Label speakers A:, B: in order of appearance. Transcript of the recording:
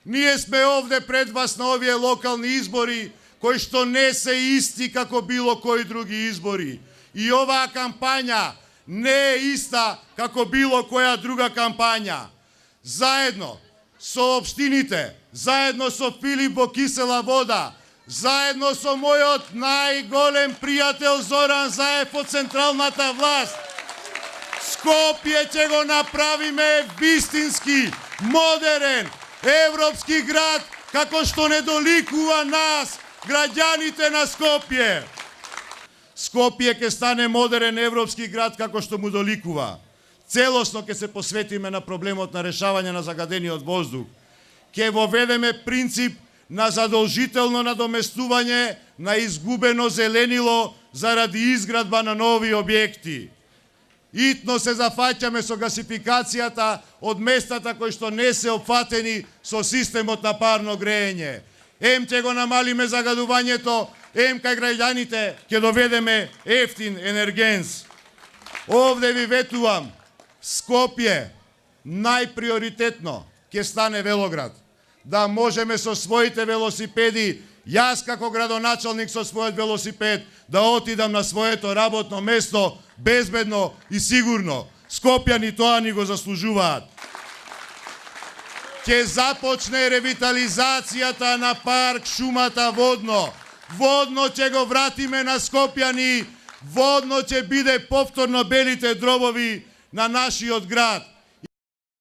A: Ние сме овде пред вас на овие локални избори, кои што не се исти како било кои други избори. И оваа кампања не е иста како било која друга кампања. Заедно со општините, заедно со Филип во Кисела вода, заедно со мојот најголем пријател Зоран Заев од централната власт, Скопје ќе го направиме вистински, модерен, европски град, како што не доликува нас, граѓаните на Скопје. Скопје ќе стане модерен европски град како што му доликува. Целосно ќе се посветиме на проблемот на решавање на загадениот воздух. Ќе воведеме принцип на задолжително надоместување на изгубено зеленило заради изградба на нови објекти. Итно се зафаќаме со гасификацијата од местата кои што не се опфатени со системот на парно греење. Ќе го намалиме загадувањето, кај граѓаните ќе доведеме ефтин енергенс. Овде ви ветувам, Скопје најприоритетно ќе стане велоград. Да можеме со своите велосипеди, јас како градоначалник со својот велосипед, да отидам на своето работно место безбедно и сигурно. Скопјани тоа ни го заслужуваат. Ќе започне ревитализацијата на парк шумата Водно. Водно ќе го вратиме на Скопјани. Водно ќе биде повторно белите дробови на нашиот град.